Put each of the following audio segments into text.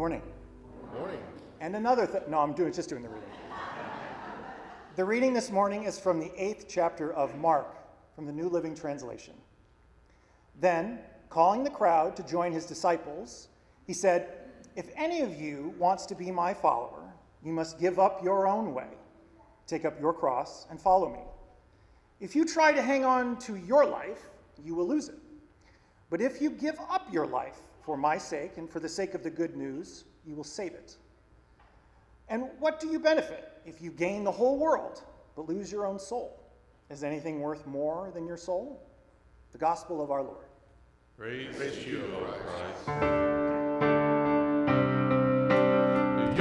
morning. Good morning. And another no, I'm just doing the reading. The reading this morning is from the 8th chapter of Mark, from the New Living Translation. Then, calling the crowd to join his disciples, he said, "If any of you wants to be my follower, you must give up your own way, take up your cross, and follow me. If you try to hang on to your life, you will lose it. But if you give up your life for my sake and for the sake of the good news, you will save it. And what do you benefit if you gain the whole world but lose your own soul? Is anything worth more than your soul?" The gospel of our Lord. Praise to you, O Christ.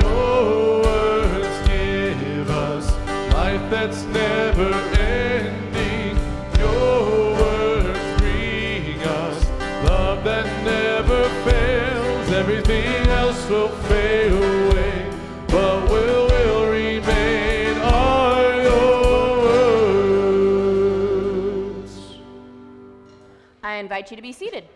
Your words give us life that's never ending. Your words bring us love that never fails. Everything else will fade away, but will remain are your words. I invite you to be seated.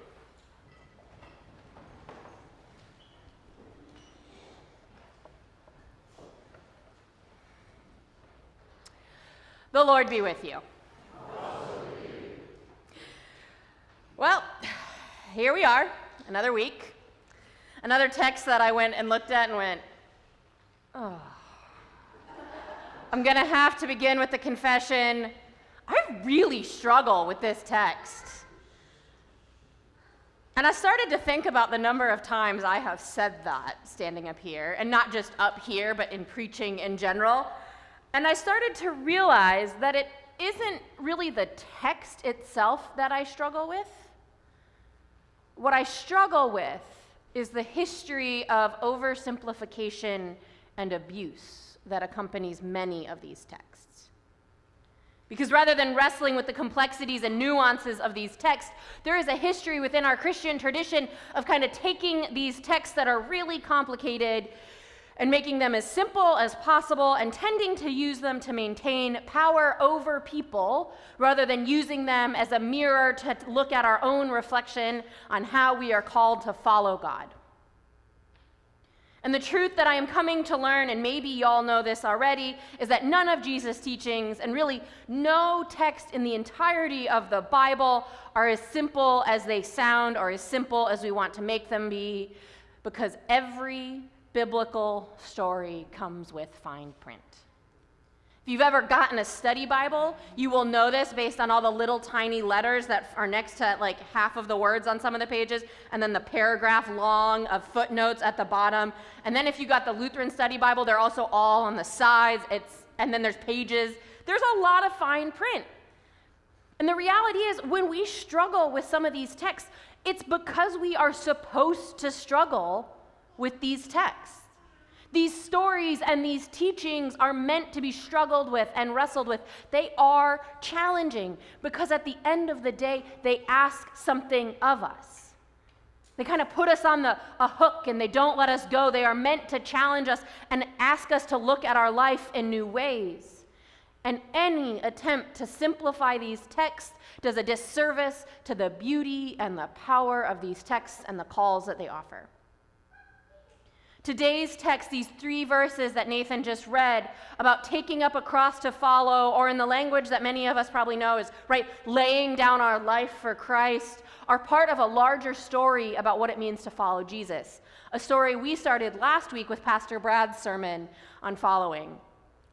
The Lord be with you. Well, here we are, another week. Another text that I went and looked at and went, oh. I'm going to have to begin with the confession. I really struggle with this text. And I started to think about the number of times I have said that standing up here, and not just up here, but in preaching in general. And I started to realize that it isn't really the text itself that I struggle with. What I struggle with is the history of oversimplification and abuse that accompanies many of these texts. Because rather than wrestling with the complexities and nuances of these texts, there is a history within our Christian tradition of kind of taking these texts that are really complicated and making them as simple as possible and tending to use them to maintain power over people rather than using them as a mirror to look at our own reflection on how we are called to follow God. And the truth that I am coming to learn, and maybe y'all know this already, is that none of Jesus' teachings, and really no text in the entirety of the Bible, are as simple as they sound or as simple as we want to make them be, because every biblical story comes with fine print. If you've ever gotten a study Bible, you will know this based on all the little tiny letters that are next to like half of the words on some of the pages, and then the paragraph long of footnotes at the bottom. And then if you got the Lutheran Study Bible, they're also all on the sides, and then there's pages. There's a lot of fine print. And the reality is, when we struggle with some of these texts, it's because we are supposed to struggle with these texts. These stories and these teachings are meant to be struggled with and wrestled with. They are challenging because at the end of the day, they ask something of us. They kind of put us on a hook and they don't let us go. They are meant to challenge us and ask us to look at our life in new ways. And any attempt to simplify these texts does a disservice to the beauty and the power of these texts and the calls that they offer. Today's text, these 3 verses that Nathan just read about taking up a cross to follow, or in the language that many of us probably know is, right, laying down our life for Christ, are part of a larger story about what it means to follow Jesus. A story we started last week with Pastor Brad's sermon on following,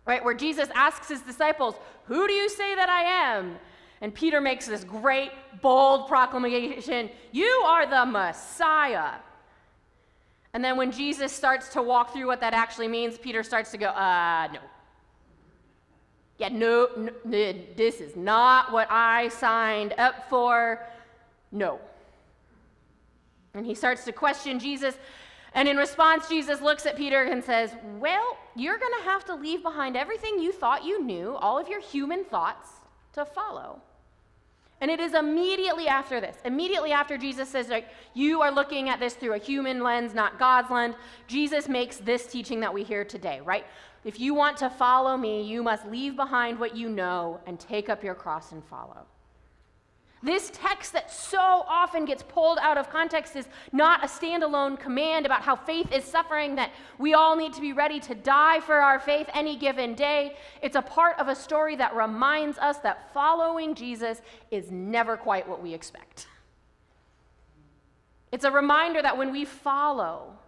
right, where Jesus asks his disciples, "Who do you say that I am?" And Peter makes this great, bold proclamation, "You are the Messiah." And then when Jesus starts to walk through what that actually means, Peter starts to go, no. Yeah, no, this is not what I signed up for. No. And he starts to question Jesus. And in response, Jesus looks at Peter and says, well, you're going to have to leave behind everything you thought you knew, all of your human thoughts, to follow. And it is immediately after this, immediately after Jesus says, like, you are looking at this through a human lens, not God's lens, Jesus makes this teaching that we hear today, right? If you want to follow me, you must leave behind what you know and take up your cross and follow. This text that so often gets pulled out of context is not a standalone command about how faith is suffering, that we all need to be ready to die for our faith any given day. It's a part of a story that reminds us that following Jesus is never quite what we expect. It's a reminder that when we follow,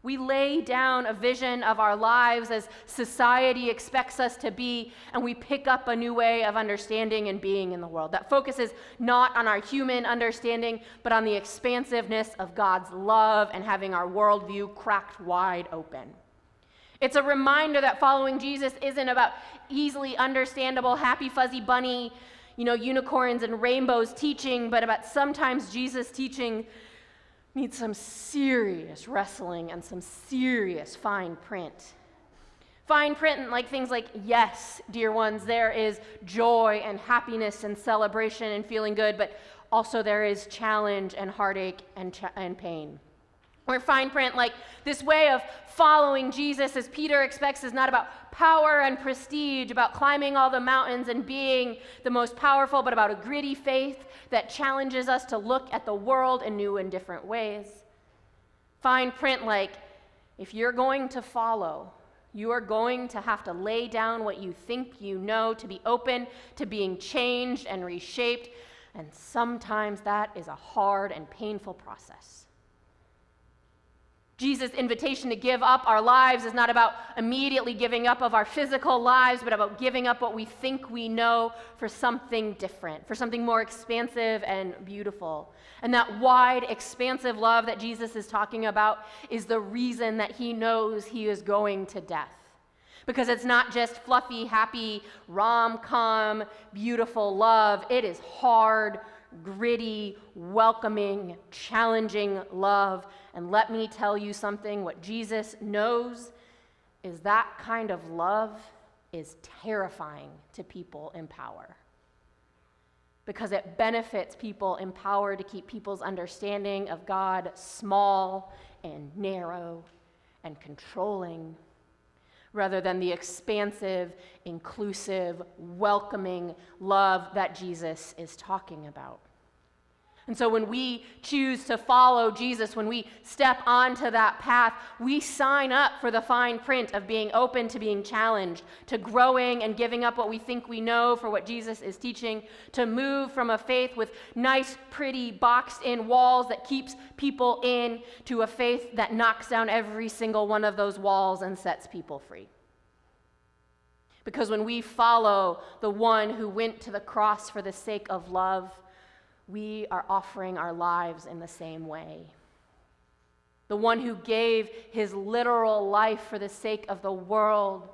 we lay down a vision of our lives as society expects us to be, and we pick up a new way of understanding and being in the world that focuses not on our human understanding, but on the expansiveness of God's love and having our worldview cracked wide open. It's a reminder that following Jesus isn't about easily understandable, happy, fuzzy bunny, unicorns and rainbows teaching, but about sometimes Jesus' teaching needs some serious wrestling and some serious fine print. Fine print like things like, yes, dear ones, there is joy and happiness and celebration and feeling good, but also there is challenge and heartache and pain. Or fine print like this way of following Jesus, as Peter expects, is not about power and prestige, about climbing all the mountains and being the most powerful, but about a gritty faith that challenges us to look at the world in new and different ways. Fine print like, if you're going to follow, you are going to have to lay down what you think you know, to be open to being changed and reshaped, and sometimes that is a hard and painful process. Jesus' invitation to give up our lives is not about immediately giving up of our physical lives, but about giving up what we think we know for something different, for something more expansive and beautiful. And that wide, expansive love that Jesus is talking about is the reason that he knows he is going to death. Because it's not just fluffy, happy, rom-com, beautiful love. It is hard, gritty, welcoming, challenging love. And let me tell you something, what Jesus knows is that kind of love is terrifying to people in power. Because it benefits people in power to keep people's understanding of God small and narrow and controlling, rather than the expansive, inclusive, welcoming love that Jesus is talking about. And so when we choose to follow Jesus, when we step onto that path, we sign up for the fine print of being open to being challenged, to growing and giving up what we think we know for what Jesus is teaching, to move from a faith with nice, pretty, boxed-in walls that keeps people in to a faith that knocks down every single one of those walls and sets people free. Because when we follow the one who went to the cross for the sake of love, we are offering our lives in the same way. The one who gave his literal life for the sake of the world,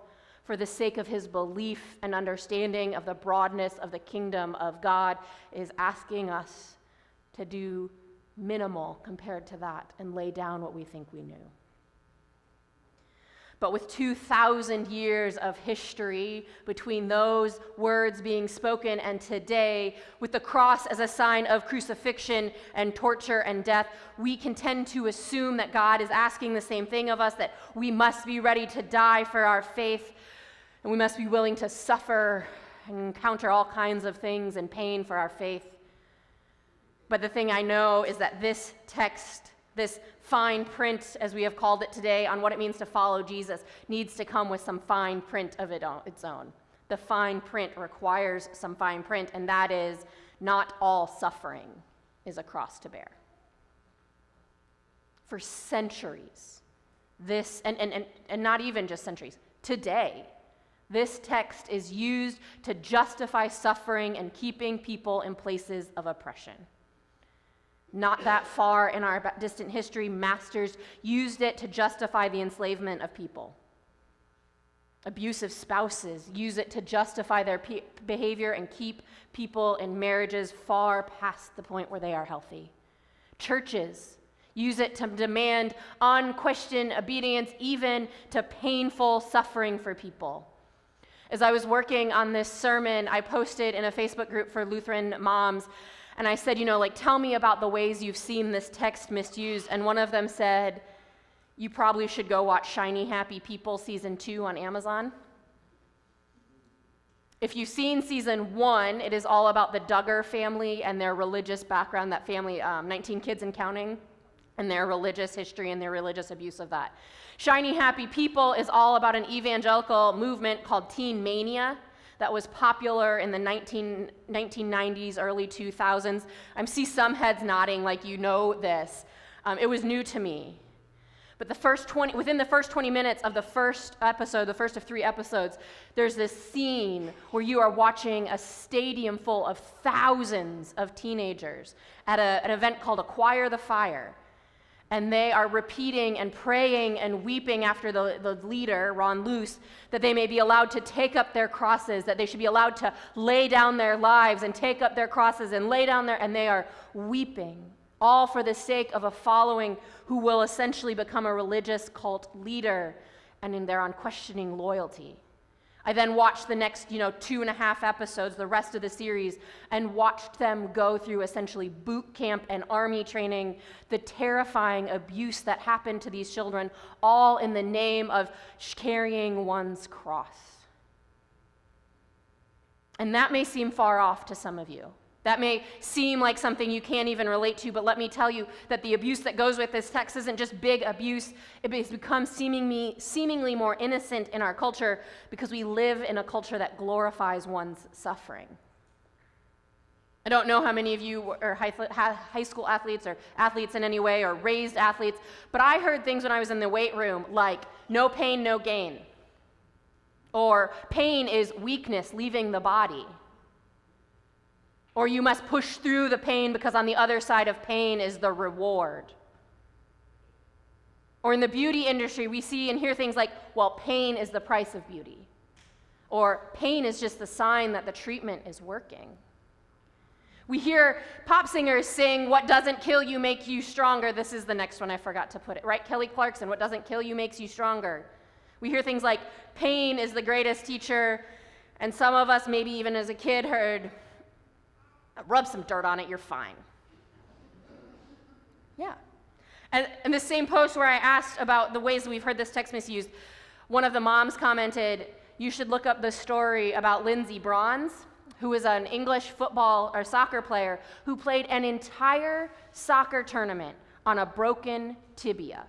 for the sake of his belief and understanding of the broadness of the kingdom of God, is asking us to do minimal compared to that and lay down what we think we knew. But with 2,000 years of history between those words being spoken and today, with the cross as a sign of crucifixion and torture and death, we can tend to assume that God is asking the same thing of us, that we must be ready to die for our faith, and we must be willing to suffer and encounter all kinds of things and pain for our faith. But the thing I know is that this text, this fine print, as we have called it today, on what it means to follow Jesus, needs to come with some fine print of its own. The fine print requires some fine print, and that is, not all suffering is a cross to bear. For centuries, this, and not even just centuries, today, this text is used to justify suffering and keeping people in places of oppression. Not that far in our distant history, masters used it to justify the enslavement of people. Abusive spouses use it to justify their behavior and keep people in marriages far past the point where they are healthy. Churches use it to demand unquestioned obedience, even to painful suffering for people. As I was working on this sermon, I posted in a Facebook group for Lutheran moms, and I said, tell me about the ways you've seen this text misused. And one of them said, you probably should go watch Shiny Happy People Season 2 on Amazon. If you've seen season 1, it is all about the Duggar family and their religious background, that family, 19 Kids and Counting, and their religious history and their religious abuse of that. Shiny Happy People is all about an evangelical movement called Teen Mania that was popular in the 1990s, early 2000s. I see some heads nodding like you know this. It was new to me. But within the first 20 minutes of the first episode, the first of 3 episodes, there's this scene where you are watching a stadium full of thousands of teenagers at an event called Acquire the Fire. And they are repeating and praying and weeping after the leader, Ron Luce, that they may be allowed to take up their crosses, that they should be allowed to lay down their lives and take up their crosses and lay down and they are weeping, all for the sake of a following who will essentially become a religious cult leader and in their unquestioning loyalty. I then watched the next, 2.5 episodes, the rest of the series, and watched them go through essentially boot camp and army training, the terrifying abuse that happened to these children, all in the name of carrying one's cross. And that may seem far off to some of you. That may seem like something you can't even relate to, but let me tell you that the abuse that goes with this text isn't just big abuse. It has become seemingly more innocent in our culture because we live in a culture that glorifies one's suffering. I don't know how many of you are high school athletes or athletes in any way or raised athletes, but I heard things when I was in the weight room like, no pain, no gain. Or pain is weakness leaving the body. Or you must push through the pain because on the other side of pain is the reward. Or in the beauty industry, we see and hear things like, well, pain is the price of beauty. Or pain is just the sign that the treatment is working. We hear pop singers sing, what doesn't kill you makes you stronger. This is the next one, I forgot to put it, right? Kelly Clarkson, what doesn't kill you makes you stronger. We hear things like, pain is the greatest teacher. And some of us, maybe even as a kid, heard, rub some dirt on it, you're fine. Yeah. And in the same post where I asked about the ways we've heard this text misused, one of the moms commented, you should look up the story about Lindsey Bronze, who is an English football or soccer player who played an entire soccer tournament on a broken tibia.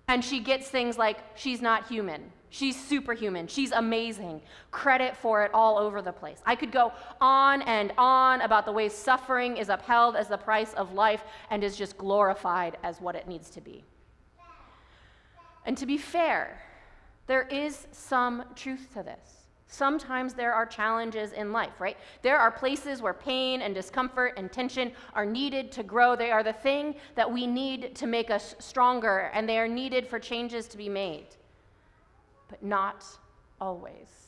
And she gets things like, she's not human. She's superhuman. She's amazing. Credit for it all over the place. I could go on and on about the ways suffering is upheld as the price of life and is just glorified as what it needs to be. And to be fair, there is some truth to this. Sometimes there are challenges in life, right? There are places where pain and discomfort and tension are needed to grow. They are the thing that we need to make us stronger, and they are needed for changes to be made. But not always.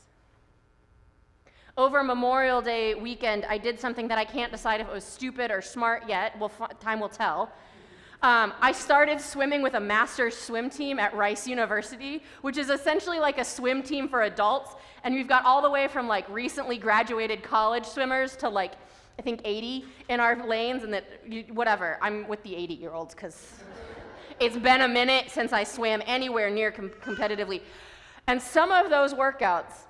Over Memorial Day weekend, I did something that I can't decide if it was stupid or smart yet. Time will tell. I started swimming with a master's swim team at Rice University, which is essentially like a swim team for adults. And we've got all the way from like recently graduated college swimmers to like, I think 80 in our lanes, and whatever. I'm with the 80-year-olds because it's been a minute since I swam anywhere near competitively. And some of those workouts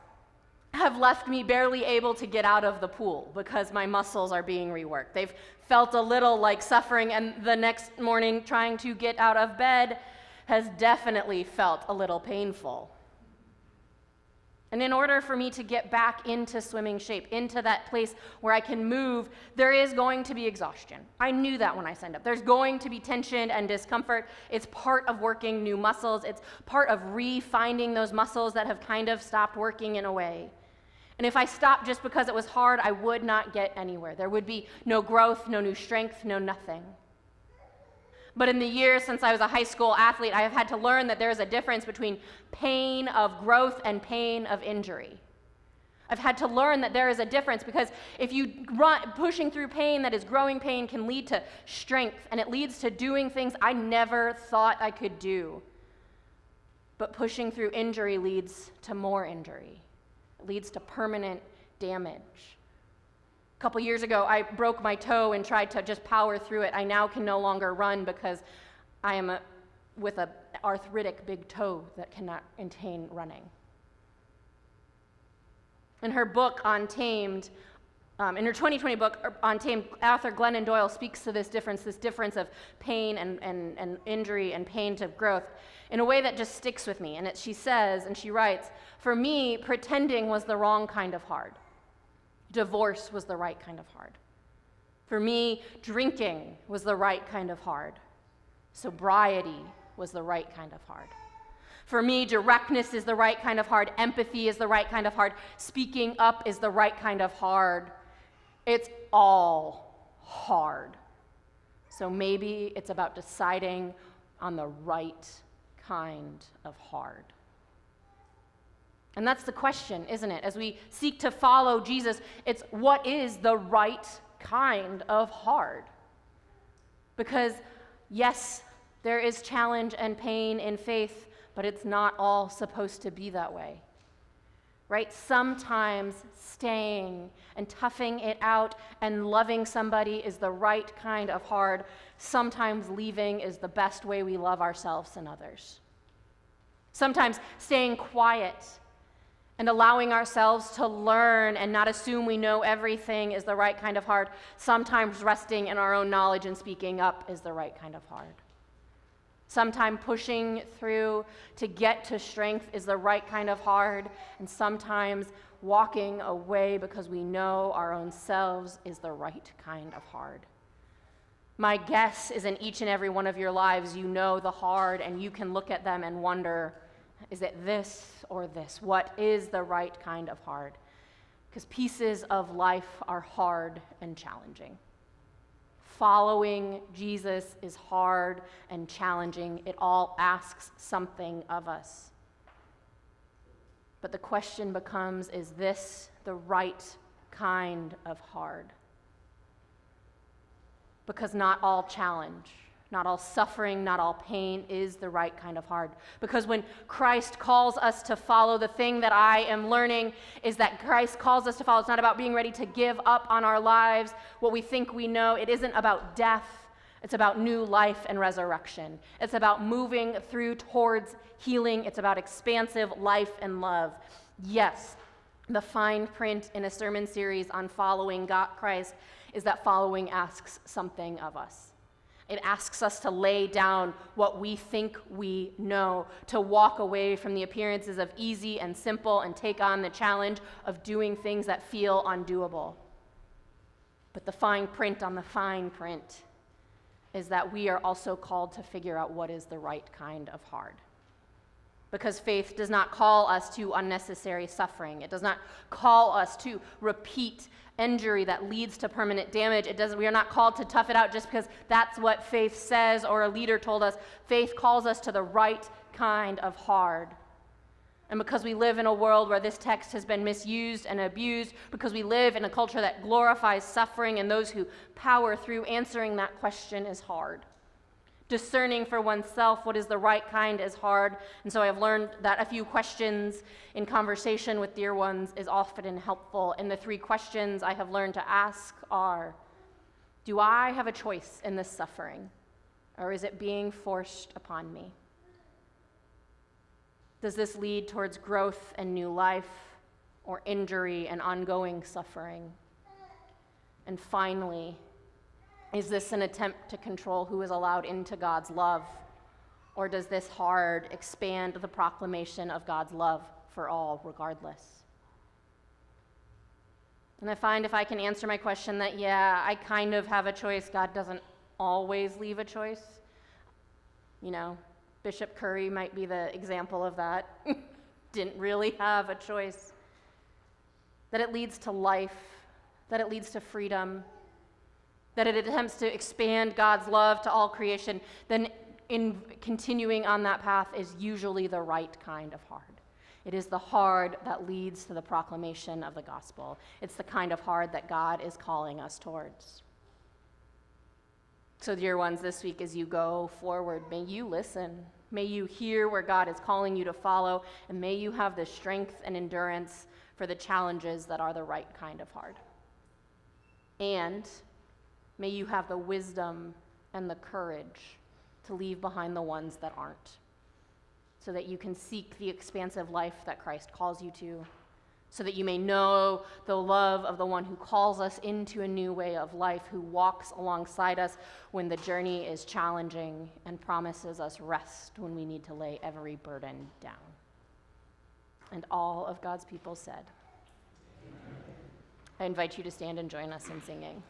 have left me barely able to get out of the pool because my muscles are being reworked. They've felt a little like suffering, and the next morning trying to get out of bed has definitely felt a little painful. And in order for me to get back into swimming shape, into that place where I can move, there is going to be exhaustion. I knew that when I signed up. There's going to be tension and discomfort. It's part of working new muscles. It's part of re-finding those muscles that have kind of stopped working in a way. And if I stopped just because it was hard, I would not get anywhere. There would be no growth, no new strength, no nothing. But in the years since I was a high school athlete, I have had to learn that there is a difference between pain of growth and pain of injury. I've had to learn that there is a difference because if you pushing through pain that is growing pain can lead to strength, and it leads to doing things I never thought I could do. But pushing through injury leads to more injury. It leads to permanent damage. A couple years ago, I broke my toe and tried to just power through it. I now can no longer run because I am with an arthritic big toe that cannot maintain running. In her book, Untamed, in her 2020 book, Untamed, author Glennon Doyle speaks to this difference of pain and injury and pain to growth in a way that just sticks with me. And she says, and she writes, "For me, pretending was the wrong kind of hard. Divorce was the right kind of hard. For me, drinking was the right kind of hard. Sobriety was the right kind of hard. For me, directness is the right kind of hard. Empathy is the right kind of hard. Speaking up is the right kind of hard. It's all hard. So maybe it's about deciding on the right kind of hard." And that's the question, isn't it? As we seek to follow Jesus, it's what is the right kind of hard? Because yes, there is challenge and pain in faith, but it's not all supposed to be that way, right? Sometimes staying and toughing it out and loving somebody is the right kind of hard. Sometimes leaving is the best way we love ourselves and others. Sometimes staying quiet and allowing ourselves to learn and not assume we know everything is the right kind of hard. Sometimes resting in our own knowledge and speaking up is the right kind of hard. Sometimes pushing through to get to strength is the right kind of hard, and sometimes walking away because we know our own selves is the right kind of hard. My guess is in each and every one of your lives, you know the hard, and you can look at them and wonder, is it this or this? What is the right kind of hard? Because pieces of life are hard and challenging. Following Jesus is hard and challenging. It all asks something of us. But the question becomes, is this the right kind of hard? Because not all challenge, not all suffering, not all pain is the right kind of hard. Because when Christ calls us to follow, the thing that I am learning is that Christ calls us to follow. It's not about being ready to give up on our lives, what we think we know. It isn't about death. It's about new life and resurrection. It's about moving through towards healing. It's about expansive life and love. Yes, the fine print in a sermon series on following God, Christ is that following asks something of us. It asks us to lay down what we think we know, to walk away from the appearances of easy and simple and take on the challenge of doing things that feel undoable. But the fine print on the fine print is that we are also called to figure out what is the right kind of hard. Because faith does not call us to unnecessary suffering. It does not call us to repeat injury that leads to permanent damage. We are not called to tough it out just because that's what faith says or a leader told us. Faith calls us to the right kind of hard. And because we live in a world where this text has been misused and abused, because we live in a culture that glorifies suffering and those who power through, answering that question is hard. Discerning for oneself what is the right kind is hard. And so I have learned that a few questions in conversation with dear ones is often helpful. And the 3 questions I have learned to ask are, do I have a choice in this suffering? Or is it being forced upon me? Does this lead towards growth and new life, or injury and ongoing suffering? And finally, is this an attempt to control who is allowed into God's love? Or does this hard expand the proclamation of God's love for all, regardless? And I find if I can answer my question that, yeah, I kind of have a choice. God doesn't always leave a choice. You know, Bishop Curry might be the example of that. Didn't really have a choice. That it leads to life, that it leads to freedom, that it attempts to expand God's love to all creation, then in continuing on that path is usually the right kind of hard. It is the hard that leads to the proclamation of the gospel. It's the kind of hard that God is calling us towards. So, dear ones, this week as you go forward, may you listen. May you hear where God is calling you to follow, and may you have the strength and endurance for the challenges that are the right kind of hard. And may you have the wisdom and the courage to leave behind the ones that aren't, so that you can seek the expansive life that Christ calls you to, so that you may know the love of the one who calls us into a new way of life, who walks alongside us when the journey is challenging and promises us rest when we need to lay every burden down. And all of God's people said, I invite you to stand and join us in singing.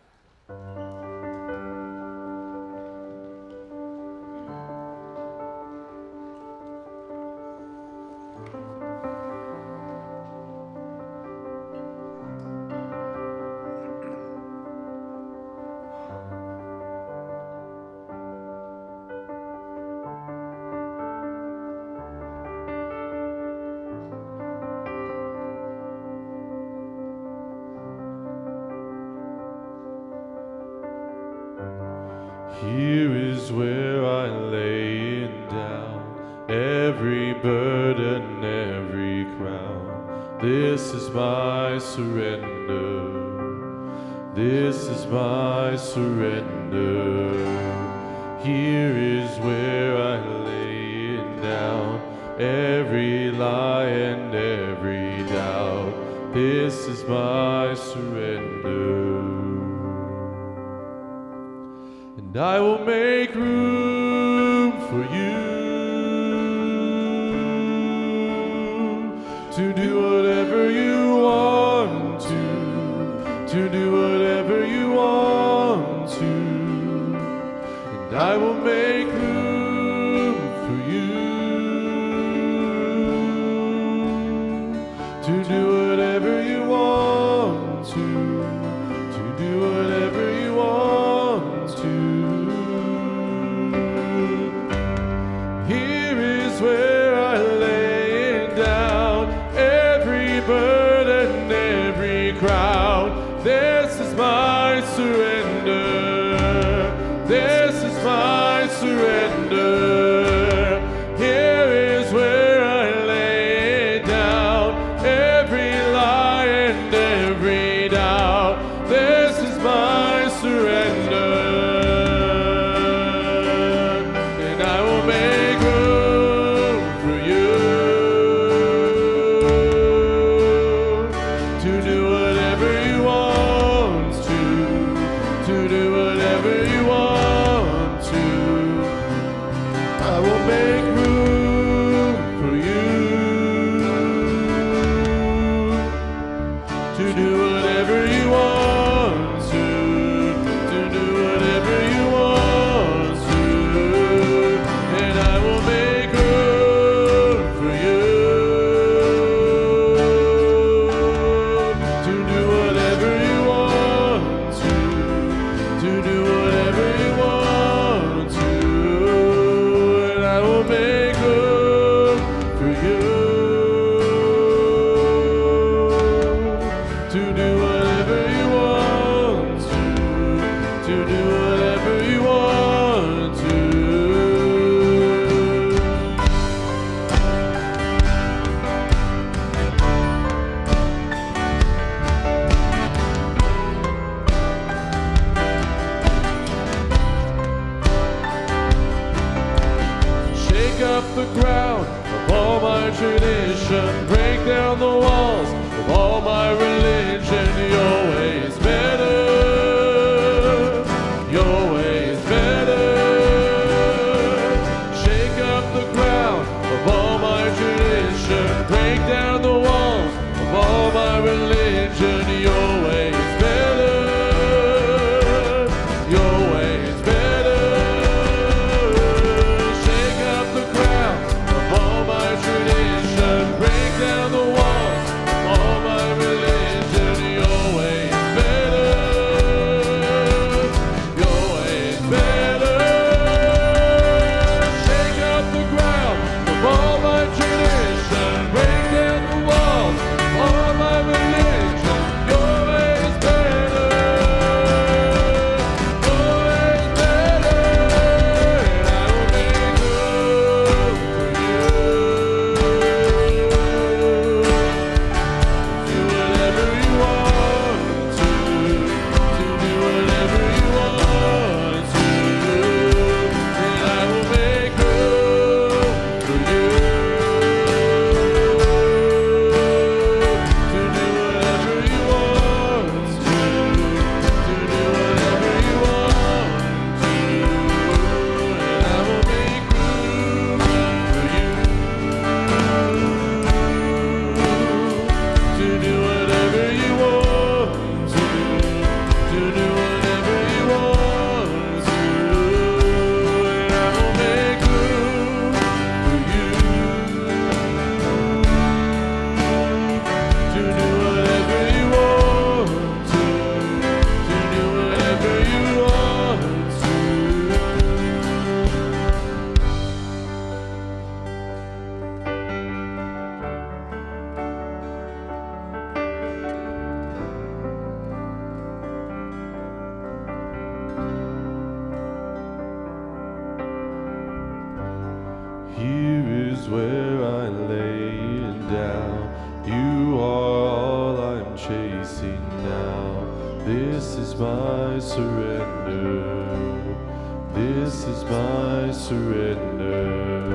Here is where I lay it down, every burden, every crown. This is my surrender. This is my surrender. Here is where I lay it down, every lie and every doubt. This is my surrender. And I will make room for you to do whatever you want to do whatever you want to. And I will make room for you to do whatever you want to do whatever you want to. Here is where I lay it down, every burden, every crown. This is my surrender. This is my surrender. Here is where I lay it down, every lie and every doubt. This is my surrender. And I will make room for you to do whatever you want to do whatever you want to. I will make room for you to do whatever you want to do whatever you want to. And I will make room for you to do whatever you want to do whatever you want to. And I will make room for you to do whatever you want to do whatever you want to. Shake up the ground of all my tradition, break down the walls of all my religion. Your way is better. Your way is better. Shake up the ground of all my tradition, break down the walls of all my religion. Your way is better. Your way is better. Shake up the ground of all my tradition, break down the walls of all my religion. Your way is better. Here is where I lay it down. You are all I'm chasing now. This is my surrender. This is my surrender.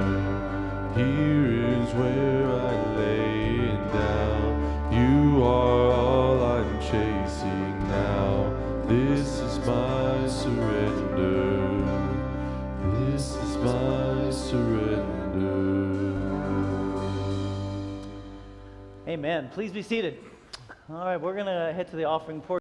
Here is where I lay it down. You are all I'm chasing now. This is my surrender. This is my surrender. Amen. Please be seated. All right, we're going to head to the offering portion.